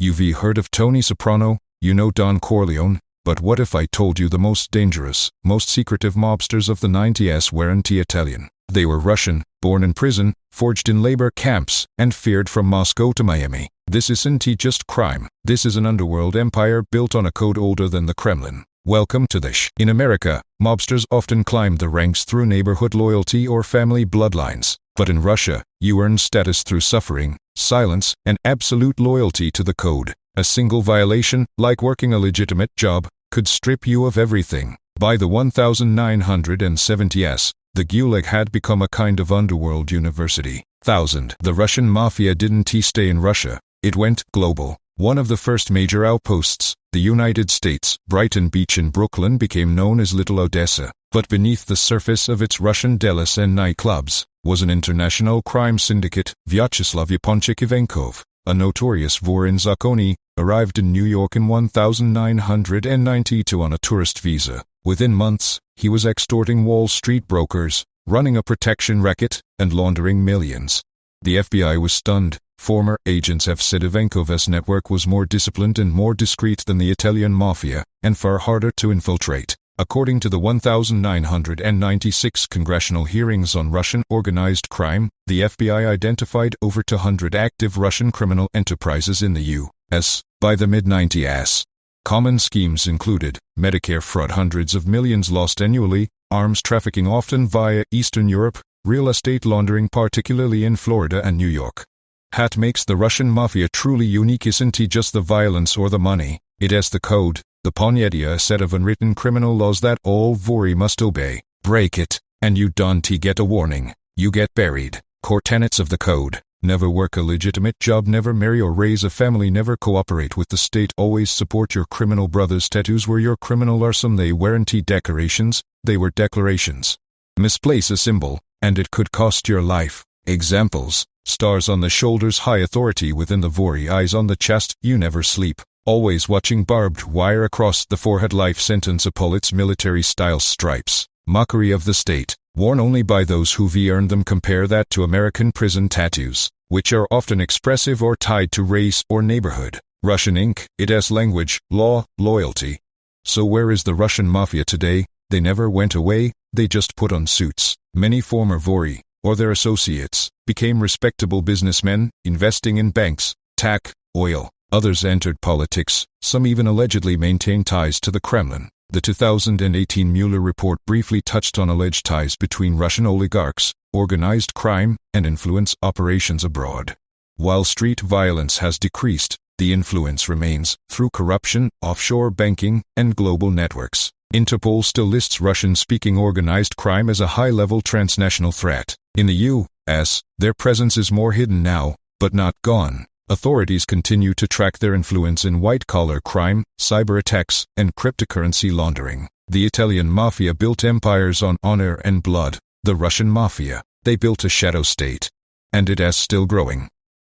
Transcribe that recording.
You've heard of Tony Soprano, you know Don Corleone, but what if I told you the most dangerous, most secretive mobsters of the 90s weren't Italian? They were Russian, born in prison, forged in labor camps, and feared from Moscow to Miami. This isn't just crime. This is an underworld empire built on a code older than the Kremlin. Welcome to the sh. In America, mobsters often climbed the ranks through neighborhood loyalty or family bloodlines. But in Russia, you earn status through suffering, silence, and absolute loyalty to the code. A single violation, like working a legitimate job, could strip you of everything. By the 1970s, the Gulag had become a kind of underworld university. The Russian Mafia didn't stay in Russia. It went global. One of the first major outposts, the United States, Brighton Beach in Brooklyn, became known as Little Odessa. But beneath the surface of its Russian delis and nightclubs was an international crime syndicate. Vyacheslav Yaponchik Ivankov, a notorious vor in Zakoni, arrived in New York in 1992 on a tourist visa. Within months, he was extorting Wall Street brokers, running a protection racket, and laundering millions. The FBI was stunned. Former agents have said Ivankov's network was more disciplined and more discreet than the Italian Mafia, and far harder to infiltrate. According to the 1996 congressional hearings on Russian organized crime, the FBI identified over 200 active Russian criminal enterprises in the U.S. by the mid-90s. Common schemes included Medicare fraud, hundreds of millions lost annually, arms trafficking often via Eastern Europe, real estate laundering particularly in Florida and New York. What makes the Russian Mafia truly unique isn't just the violence or the money, it has the code, the Ponyetia, a set of unwritten criminal laws that all Vori must obey. Break it, and you don't get a warning. You get buried. Core tenets of the code: never work a legitimate job, never marry or raise a family, never cooperate with the state, always support your criminal brothers. Tattoos were your criminal arsenal. They weren't decorations, they were declarations. Misplace a symbol, and it could cost your life. Examples: stars on the shoulders, high authority within the Vori, eyes on the chest, you never sleep, always watching, barbed wire across the forehead, life sentence, epaulets, military-style stripes, mockery of the state, worn only by those who've earned them. Compare that to American prison tattoos, which are often expressive or tied to race or neighborhood. Russian ink, it has language, law, loyalty. So where is the Russian Mafia today? They never went away, they just put on suits. Many former Vori, or their associates, became respectable businessmen, investing in banks, tech, oil. Others entered politics, some even allegedly maintained ties to the Kremlin. The 2018 Mueller report briefly touched on alleged ties between Russian oligarchs, organized crime, and influence operations abroad. While street violence has decreased, the influence remains, through corruption, offshore banking, and global networks. Interpol still lists Russian-speaking organized crime as a high-level transnational threat. In the U.S., their presence is more hidden now, but not gone. Authorities continue to track their influence in white-collar crime, cyber attacks, and cryptocurrency laundering. The Italian Mafia built empires on honor and blood. The Russian Mafia, they built a shadow state. And it is still growing.